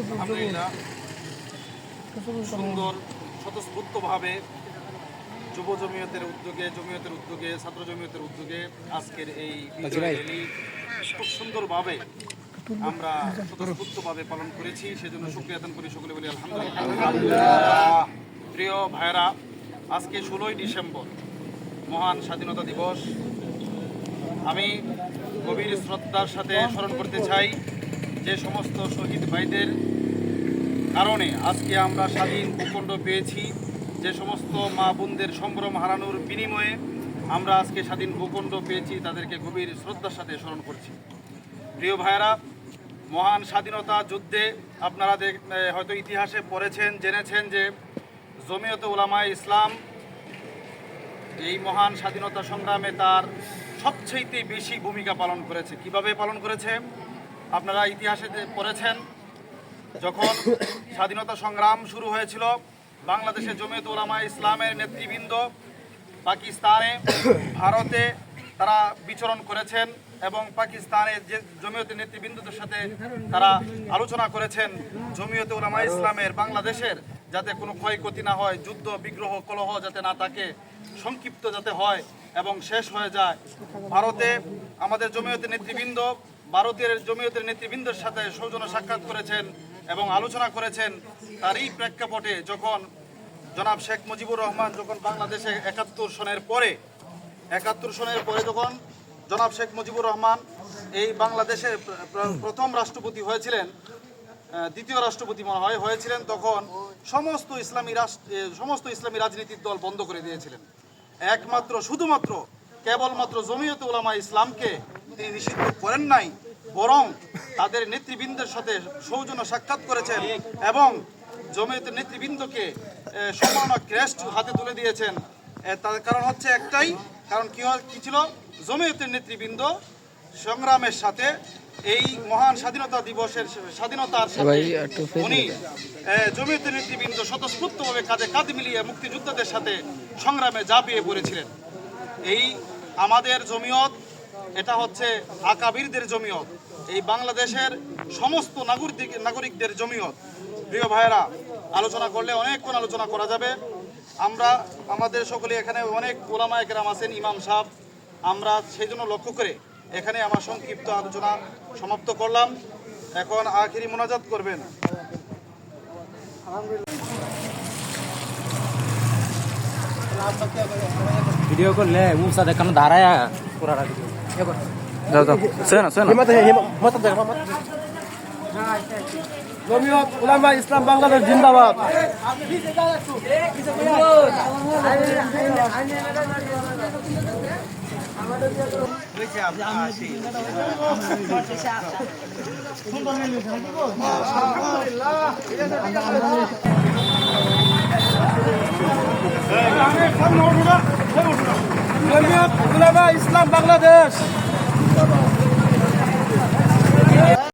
আলহামদুলিল্লাহ সুন্দর স্বতঃস্ফূর্তভাবে যুব জমিয়তের উদ্যোগে ছাত্র জমিয়তের উদ্যোগে আজকের এই বিজয় র্যালি খুব সুন্দরভাবে আমরা স্বতঃস্ফূর্তভাবে পালন করেছি। সেজন্য শুকরিয়া আদান করি, সকলে বলি আলহামদুলিল্লাহ। প্রিয় ভাইরা, আজকে 16ই ডিসেম্বর মহান স্বাধীনতা দিবস। আমি গভীর শ্রদ্ধার সাথে স্মরণ করতে চাই যে সমস্ত শহীদ ভাইদের কারণে আজকে আমরা স্বাধীন ভূখণ্ড পেয়েছি, যে সমস্ত মা বোনদের সম্ভ্রম হারানোর বিনিময়ে আমরা আজকে স্বাধীন ভূখণ্ড পেয়েছি, তাদেরকে গভীর শ্রদ্ধার সাথে স্মরণ করছি। প্রিয় ভাইয়েরা, মহান স্বাধীনতা যুদ্ধে আপনারা হয়তো ইতিহাসে পড়েছেন, জেনেছেন যে জমিয়তে উলামায়ে ইসলাম এই মহান স্বাধীনতা সংগ্রামে তার সবচেয়ে বেশি ভূমিকা পালন করেছে। কিভাবে পালন করেছে আপনারা ইতিহাসে পড়েছেন। যখন স্বাধীনতা সংগ্রাম শুরু হয়েছিল, বাংলাদেশে জমিয়তে উলামায়ে ইসলামের নেতৃবৃন্দ পাকিস্তানে, ভারতে তারা বিচরণ করেছেন এবং পাকিস্তানের যে জমিয়তের নেতৃবৃন্দদের সাথে তারা আলোচনা করেছেন জমিয়তে উলামায়ে ইসলামের বাংলাদেশের যাতে কোনো ক্ষয়ক্ষতি না হয়, যুদ্ধ বিগ্রহ কলহ যাতে না থাকে, সংক্ষিপ্ত যাতে হয় এবং শেষ হয়ে যায়। ভারতে আমাদের জমিয়তের নেতৃবৃন্দ ভারতের জমিয়তের নেতৃবৃন্দের সাথে সৌজন্য সাক্ষাৎ করেছেন এবং আলোচনা করেছেন। তারই প্রেক্ষাপটে যখন জনাব শেখ মুজিবুর রহমান যখন বাংলাদেশে 71 সনের পরে যখন জনাব শেখ মুজিবুর রহমান এই বাংলাদেশের প্রথম রাষ্ট্রপতি হয়েছিলেন, দ্বিতীয় রাষ্ট্রপতি মনে হয় হয়েছিলেন, তখন সমস্ত ইসলামী রাজনীতির দল বন্ধ করে দিয়েছিলেন। শুধুমাত্র কেবলমাত্র জমিয়তে উলামায়ে ইসলামকে তিনি নিষিদ্ধ করেন নাই, বরং তাদের নেতৃবৃন্দের সাথে সৌজন্য সাক্ষাৎ করেছেন এবং জমিয়তের নেতৃবৃন্দকে সম্মাননা ক্রেস্ট হাতে তুলে দিয়েছেন। তার কারণ হচ্ছে একটাই, কারণ কি ছিল, জমিয়তের নেতৃবৃন্দ সংগ্রামের সাথে এই মহান স্বাধীনতা দিবসের স্বাধীনতার সাথে উনি জমিয়তের নেতৃবৃন্দ স্বতঃস্ফূর্তভাবে কাঁধে কাঁধ মিলিয়ে মুক্তিযোদ্ধাদের সাথে সংগ্রামে ঝাঁপিয়ে পড়েছিলেন। এই আমাদের জমিয়ত, এটা হচ্ছে আকাবিরদের জমিয়ত, এই বাংলাদেশের সমস্ত নাগরিকদের জমিয়ত। প্রিয় ভাইয়েরা, আলোচনা করলে অনেকক্ষণ আলোচনা করা যাবে। আমাদের সকলে এখানে অনেক ওলামায়ে কেরাম আছেন, ইমাম সাহেব, আমরা সেই জন্য লক্ষ্য করে এখানে আমার সংক্ষিপ্ত আলোচনা সমাপ্ত করলাম। এখন আখিরি মোনাজাত করবেন। ভিডিও করলে উষা দেখানো দাঁড়ায় পুরা জমিয়ত উলামায়ে ইসলাম বাংলাদেশ জিন্দাবাদ। জমিয়ত উলামায়ে ইসলাম বাংলাদেশ।